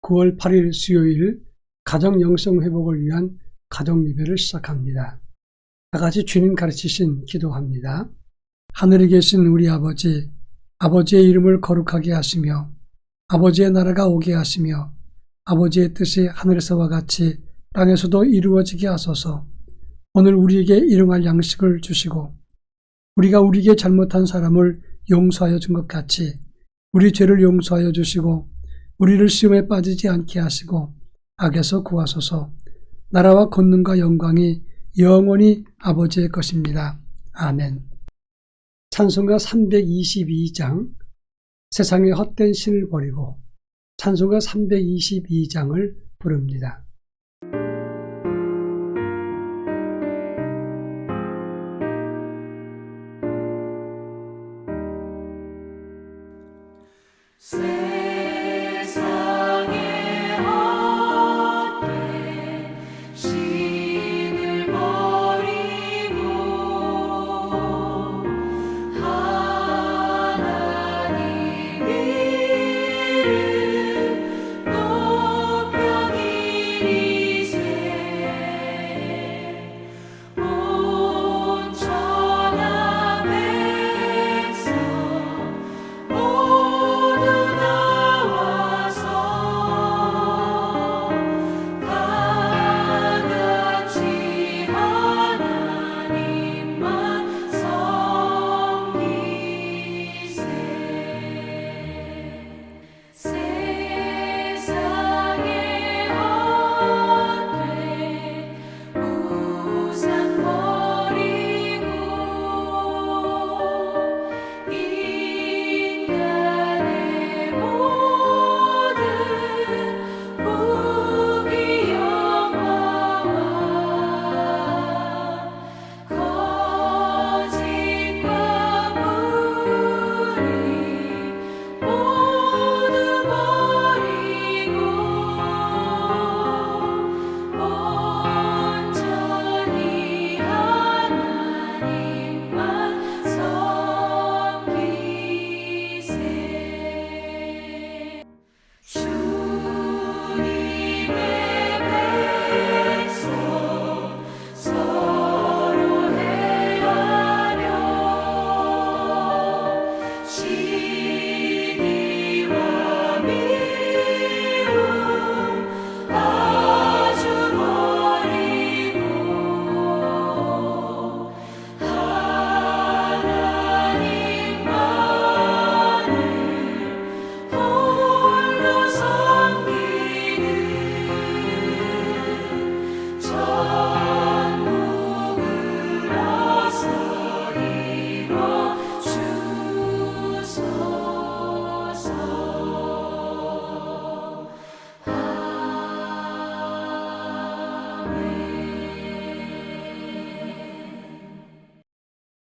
9월 8일 수요일 가정 영성 회복을 위한 가정 예배를 시작합니다. 다 같이 주님 가르치신 기도합니다. 하늘에 계신 우리 아버지, 아버지의 이름을 거룩하게 하시며 아버지의 나라가 오게 하시며 아버지의 뜻이 하늘에서와 같이 땅에서도 이루어지게 하소서. 오늘 우리에게 일용할 양식을 주시고 우리가 우리에게 잘못한 사람을 용서하여 준 것 같이 우리 죄를 용서하여 주시고 우리를 시험에 빠지지 않게 하시고 악에서 구하소서. 나라와 권능과 영광이 영원히 아버지의 것입니다. 아멘. 찬송가 322장 세상의 헛된 신을 버리고 찬송가 322장을 부릅니다.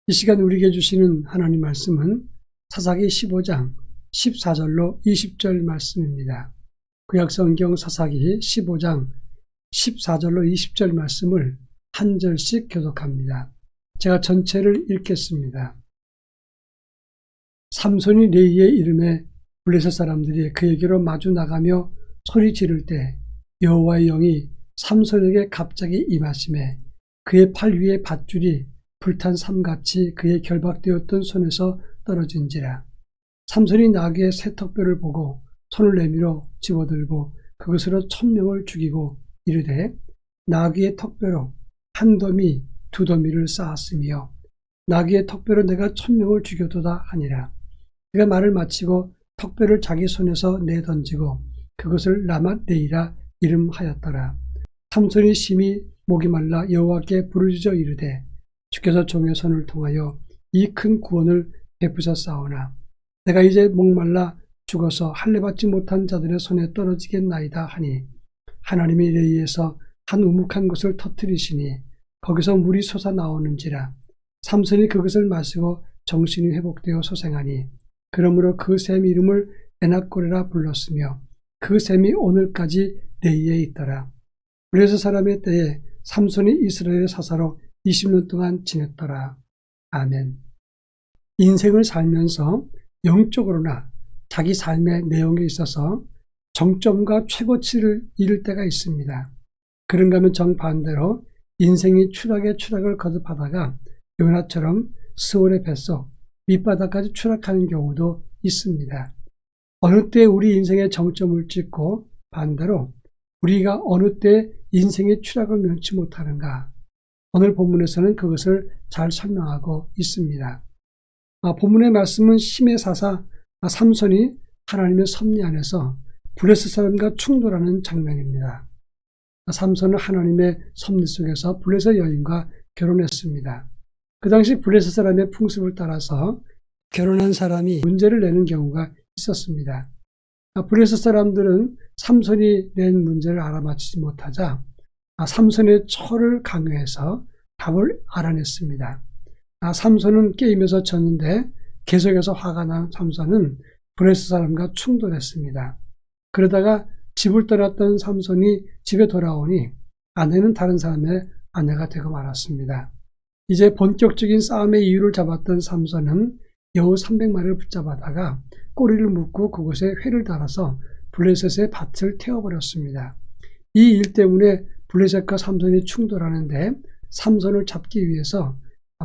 이 시간 우리에게 주시는 하나님 말씀은 사사기 15장 14절로 20절 말씀입니다. 구약성경 사사기 15장 14절로 20절 말씀을 한 절씩 교독합니다. 제가 전체를 읽겠습니다. 삼손이 레이의 이름에 블레셋 사람들이 그에게로 마주 나가며 소리 지를 때 여호와의 영이 삼손에게 갑자기 임하심에 그의 팔 위에 밧줄이 불탄 삼같이 그의 결박되었던 손에서 떨어진지라. 삼손이 나귀의 새 턱뼈를 보고 손을 내밀어 집어들고 그것으로 1000명을 죽이고 이르되 나귀의 턱뼈로 한 더미 두 더미를 쌓았으며 나귀의 턱뼈로 내가 1000명을 죽여도다 하니라. 그가 말을 마치고 턱뼈를 자기 손에서 내던지고 그것을 라맛레이라 이름하였더라. 삼손이 심히 목이 말라 여호와께 부르짖어 이르되 주께서 종의 손을 통하여 이 큰 구원을 베푸셨사오나 내가 이제 목말라 죽어서 할례받지 못한 자들의 손에 떨어지겠나이다 하니 하나님이 레이에서 한 우묵한 곳을 터뜨리시니 거기서 물이 솟아나오는지라. 삼손이 그것을 마시고 정신이 회복되어 소생하니 그러므로 그 샘 이름을 에낙고레라 불렀으며 그 샘이 오늘까지 레이에 있더라. 블레셋 사람의 때에 삼손이 이스라엘의 사사로 20년 동안 지냈더라. 아멘. 인생을 살면서 영적으로나 자기 삶의 내용에 있어서 정점과 최고치를 이룰 때가 있습니다. 그런가 하면 정반대로 인생이 추락에 추락을 거듭하다가 요나처럼 스올의 뱃속 밑바닥까지 추락하는 경우도 있습니다. 어느 때 우리 인생의 정점을 찍고 반대로 우리가 어느 때 인생의 추락을 면치 못하는가, 오늘 본문에서는 그것을 잘 설명하고 있습니다. 본문의 말씀은 심의 사사 삼손이 하나님의 섭리 안에서 블레셋 사람과 충돌하는 장면입니다. 삼손은 하나님의 섭리 속에서 블레셋 여인과 결혼했습니다. 그 당시 블레셋 사람의 풍습을 따라서 결혼한 사람이 문제를 내는 경우가 있었습니다. 블레셋 사람들은 삼손이 낸 문제를 알아맞히지 못하자 삼손의 철을 강요해서 답을 알아냈습니다. 삼손은 게임에서 졌는데 계속해서 화가 난 삼손은 블레셋 사람과 충돌했습니다. 그러다가 집을 떠났던 삼손이 집에 돌아오니 아내는 다른 사람의 아내가 되고 말았습니다. 이제 본격적인 싸움의 이유를 잡았던 삼손은 여우 300마리를 붙잡아다가 꼬리를 묶고 그곳에 회를 달아서 블레셋의 밭을 태워버렸습니다. 이 일 때문에 블레셋과 삼손이 충돌하는데 삼손을 잡기 위해서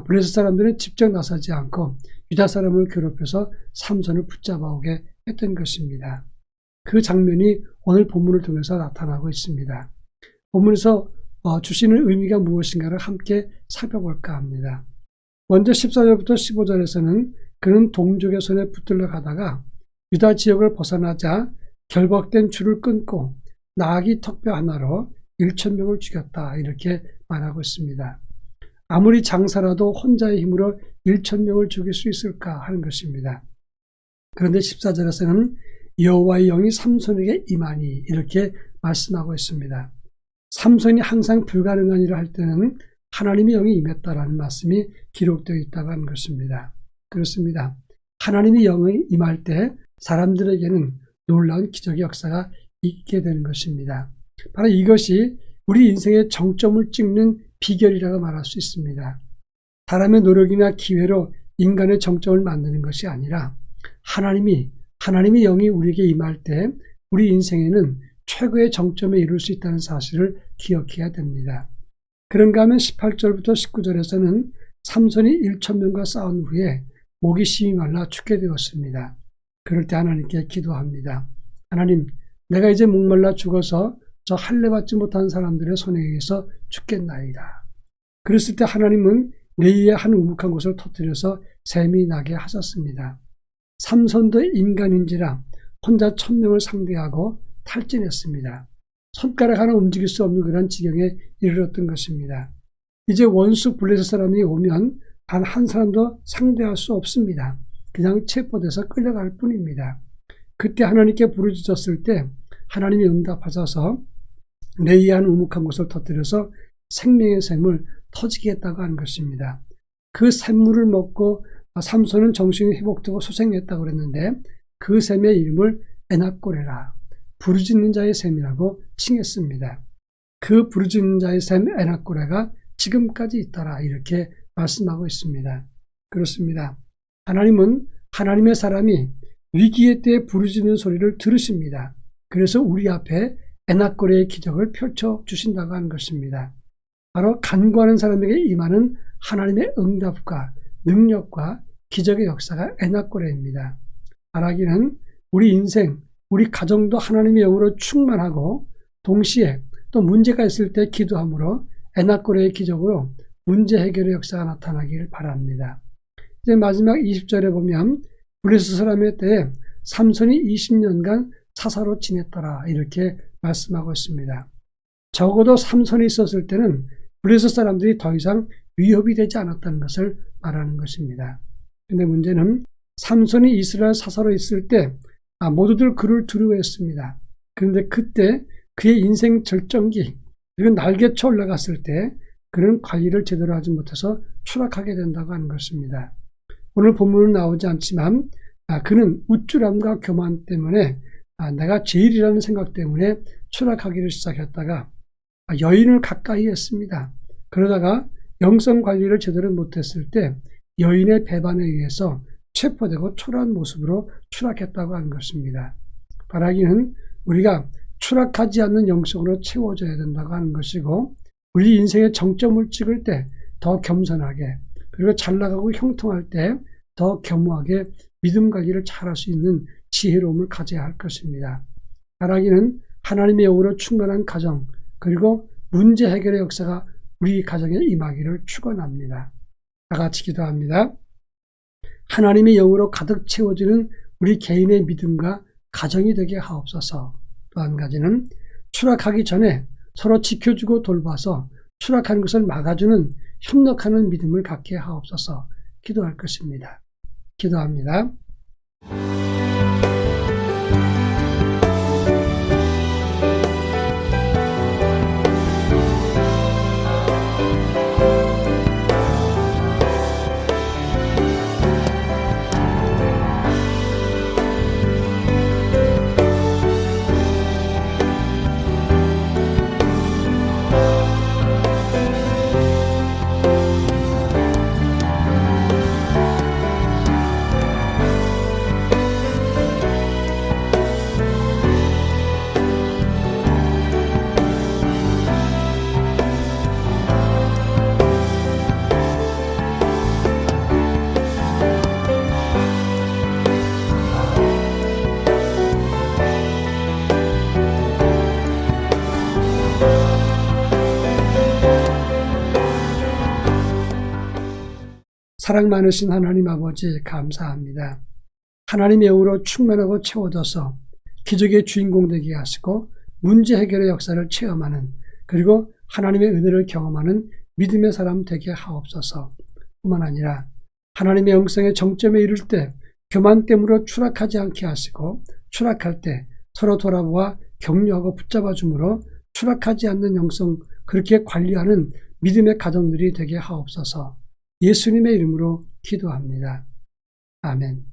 블레셋 사람들은 직접 나서지 않고 유다 사람을 괴롭혀서 삼손을 붙잡아오게 했던 것입니다. 그 장면이 오늘 본문을 통해서 나타나고 있습니다. 본문에서 주시는 의미가 무엇인가를 함께 살펴볼까 합니다. 먼저 14절부터 15절에서는 그는 동족의 손에 붙들려 가다가 유다 지역을 벗어나자 결박된 줄을 끊고 나귀 턱뼈 하나로 1,000명을 죽였다, 이렇게 말하고 있습니다. 아무리 장사라도 혼자의 힘으로 1,000명을 죽일 수 있을까 하는 것입니다. 그런데 14절에서는 여호와의 영이 삼손에게 임하니, 이렇게 말씀하고 있습니다. 삼손이 항상 불가능한 일을 할 때는 하나님의 영이 임했다라는 말씀이 기록되어 있다고 하는 것입니다. 그렇습니다. 하나님의 영이 임할 때 사람들에게는 놀라운 기적의 역사가 있게 되는 것입니다. 바로 이것이 우리 인생의 정점을 찍는 비결이라고 말할 수 있습니다. 사람의 노력이나 기회로 인간의 정점을 만드는 것이 아니라 하나님의 영이 우리에게 임할 때 우리 인생에는 최고의 정점에 이룰 수 있다는 사실을 기억해야 됩니다. 그런가 하면 18절부터 19절에서는 삼손이 1,000명과 싸운 후에 목이 심히 말라 죽게 되었습니다. 그럴 때 하나님께 기도합니다. 하나님, 내가 이제 목말라 죽어서 저 할례받지 못한 사람들의 손에 의해서 죽겠나이다. 그랬을 때 하나님은 레위의 한 우묵한 곳을 터뜨려서 샘이 나게 하셨습니다. 삼손도 인간인지라 혼자 1,000명을 상대하고 탈진했습니다. 손가락 하나 움직일 수 없는 그런 지경에 이르렀던 것입니다. 이제 원수 블레셋 사람이 오면 단 한 사람도 상대할 수 없습니다. 그냥 체포돼서 끌려갈 뿐입니다. 그때 하나님께 부르짖었을 때 하나님이 응답하셔서 레위한 우묵한 곳을 터뜨려서 생명의 샘을 터지게 했다고 하는 것입니다. 그 샘물을 먹고 삼손은 정신이 회복되고 소생했다고 그랬는데 그 샘의 이름을 에낙고레라, 부르짖는 자의 샘이라고 칭했습니다. 그 부르짖는 자의 샘 에낙고레가 지금까지 있더라, 이렇게 말씀하고 있습니다. 그렇습니다. 하나님은 하나님의 사람이 위기의 때에 부르짖는 소리를 들으십니다. 그래서 우리 앞에 에낙고레의 기적을 펼쳐주신다고 하는 것입니다. 바로 간구하는 사람에게 임하는 하나님의 응답과 능력과 기적의 역사가 에낙고레입니다. 바라기는 우리 인생, 우리 가정도 하나님의 영으로 충만하고 동시에 또 문제가 있을 때 기도함으로 에낙고레의 기적으로 문제 해결의 역사가 나타나길 바랍니다. 이제 마지막 20절에 보면 블레셋 사람의 때에 삼손이 20년간 사사로 지냈더라, 이렇게 말씀하고 있습니다. 적어도 삼손이 있었을 때는 블레셋 사람들이 더 이상 위협이 되지 않았다는 것을 말하는 것입니다. 그런데 문제는 삼손이 이스라엘 사사로 있을 때 모두들 그를 두려워했습니다. 그런데 그때 그의 인생 절정기, 그리고 날개쳐 올라갔을 때 그는 관리를 제대로 하지 못해서 추락하게 된다고 하는 것입니다. 오늘 본문은 나오지 않지만 그는 우쭐함과 교만 때문에 내가 제일이라는 생각 때문에 추락하기를 시작했다가 여인을 가까이 했습니다. 그러다가 영성 관리를 제대로 못했을 때 여인의 배반에 의해서 체포되고 초라한 모습으로 추락했다고 하는 것입니다. 바라기는 우리가 추락하지 않는 영성으로 채워져야 된다고 하는 것이고, 우리 인생의 정점을 찍을 때 더 겸손하게, 그리고 잘 나가고 형통할 때 더 겸허하게 믿음 관리를 잘할 수 있는 지혜로움을 가져야 할 것입니다. 바라기는 하나님의 영으로 충만한 가정, 그리고 문제 해결의 역사가 우리 가정에 임하기를 축원합니다. 다 같이 기도합니다. 하나님의 영으로 가득 채워지는 우리 개인의 믿음과 가정이 되게 하옵소서. 또 한 가지는 추락하기 전에 서로 지켜주고 돌봐서 추락하는 것을 막아주는 협력하는 믿음을 갖게 하옵소서. 기도할 것입니다. 기도합니다. 사랑 많으신 하나님 아버지 감사합니다. 하나님의 영으로 충만하고 채워져서 기적의 주인공 되게 하시고 문제 해결의 역사를 체험하는, 그리고 하나님의 은혜를 경험하는 믿음의 사람 되게 하옵소서. 뿐만 아니라 하나님의 영성의 정점에 이를 때 교만됨으로 추락하지 않게 하시고, 추락할 때 서로 돌아보아 격려하고 붙잡아 주므로 추락하지 않는 영성, 그렇게 관리하는 믿음의 가정들이 되게 하옵소서. 예수님의 이름으로 기도합니다. 아멘.